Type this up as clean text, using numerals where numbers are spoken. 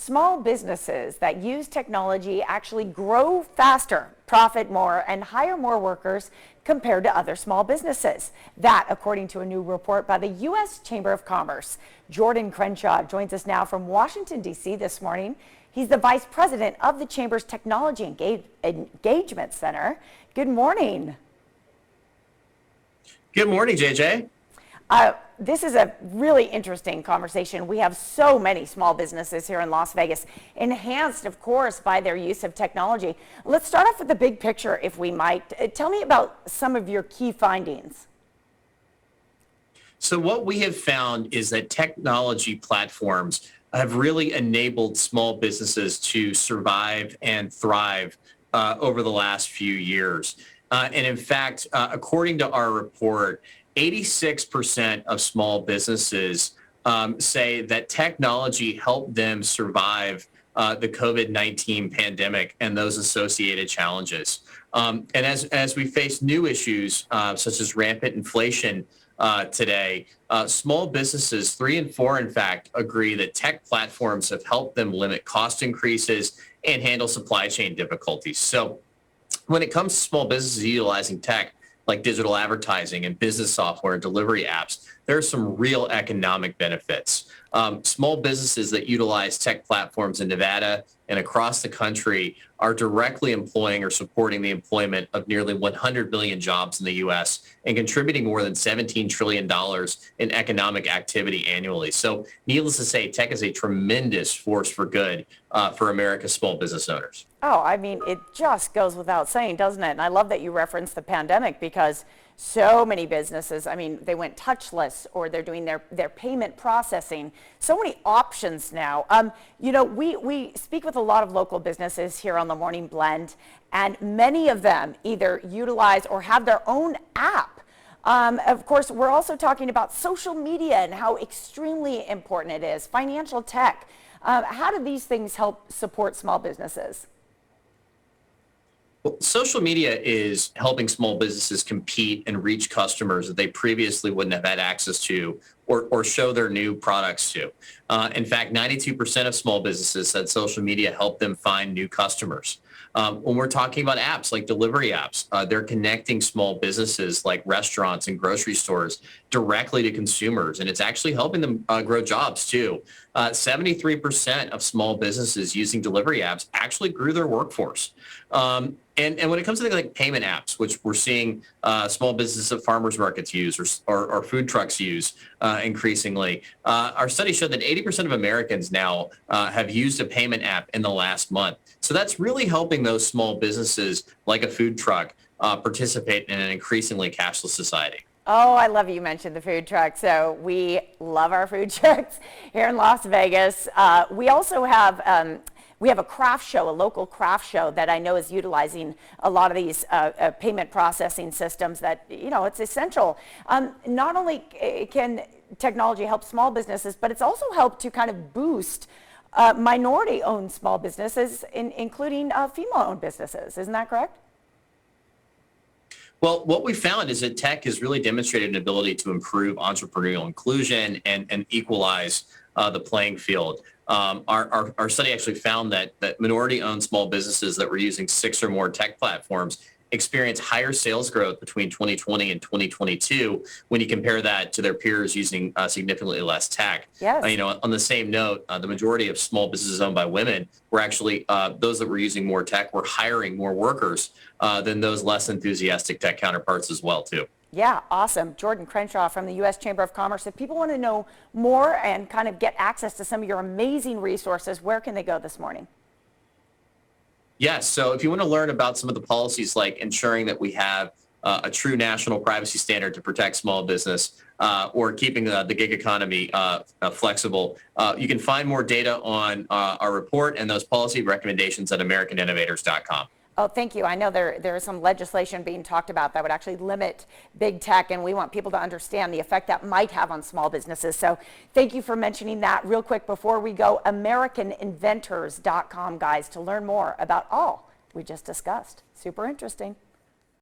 Small businesses that use technology actually grow faster, profit more, and hire more workers compared to other small businesses. That, according to a new report by the U.S. Chamber of Commerce. Jordan Crenshaw joins us now from Washington, D.C. this morning. He's the vice president of the Chamber's Technology Engagement Center. Good morning. Good morning, JJ. This is a really interesting conversation. We have so many small businesses here in Las Vegas, enhanced, of course, by their use of technology. Let's start off with the big picture, if we might. Tell me about some of your key findings. So what we have found is that technology platforms have really enabled small businesses to survive and thrive over the last few years. And in fact, according to our report, 86% of small businesses say that technology helped them survive the COVID-19 pandemic and those associated challenges. And as we face new issues such as rampant inflation today, small businesses, 3 in 4, in fact, agree that tech platforms have helped them limit cost increases and handle supply chain difficulties. So when it comes to small businesses utilizing tech, like digital advertising and business software and delivery apps, there are some real economic benefits. Small businesses that utilize tech platforms in Nevada and across the country are directly employing or supporting the employment of nearly 100 million jobs in the U.S. and contributing more than $17 trillion in economic activity annually. So needless to say, tech is a tremendous force for good for America's small business owners. Oh, I mean, it just goes without saying, doesn't it? And I love that you referenced the pandemic because so many businesses, I mean, they went touchless or they're doing their payment processing. So many options now. We speak with a lot of local businesses here on the Morning Blend, and many of them either utilize or have their own app. Of course, we're also talking about social media and how extremely important it is, financial tech. How do these things help support small businesses? Well, social media is helping small businesses compete and reach customers that they previously wouldn't have had access to or show their new products to. In fact, 92% of small businesses said social media helped them find new customers. When we're talking about apps like delivery apps, they're connecting small businesses like restaurants and grocery stores directly to consumers, and it's actually helping them grow jobs too. 73% of small businesses using delivery apps actually grew their workforce. And when it comes to things like payment apps, which we're seeing small businesses at farmers markets use or food trucks use increasingly, our study showed that 80% of Americans now have used a payment app in the last month. So that's really helping those small businesses like a food truck participate in an increasingly cashless society. Oh, I love you mentioned the food truck. So we love our food trucks here in Las Vegas. We also have a craft show, a local craft show that I know is utilizing a lot of these payment processing systems that, it's essential. Not only can technology help small businesses, but it's also helped to kind of boost minority-owned small businesses, including female-owned businesses. Isn't that correct? Well, what we found is that tech has really demonstrated an ability to improve entrepreneurial inclusion and equalize the playing field. Our study actually found that minority-owned small businesses that were using 6 or more tech platforms experienced higher sales growth between 2020 and 2022 when you compare that to their peers using significantly less tech. Yes. On the same note, the majority of small businesses owned by women were actually those that were using more tech were hiring more workers than those less enthusiastic tech counterparts as well, too. Yeah, awesome. Jordan Crenshaw from the U.S. Chamber of Commerce. If people want to know more and kind of get access to some of your amazing resources, where can they go this morning? Yes. So if you want to learn about some of the policies like ensuring that we have a true national privacy standard to protect small business or keeping the gig economy flexible, you can find more data on our report and those policy recommendations at AmericanInnovators.com. Oh, thank you. I know there is some legislation being talked about that would actually limit big tech, and we want people to understand the effect that might have on small businesses. So thank you for mentioning that. Real quick before we go, AmericanInventors.com, guys, to learn more about all we just discussed. Super interesting.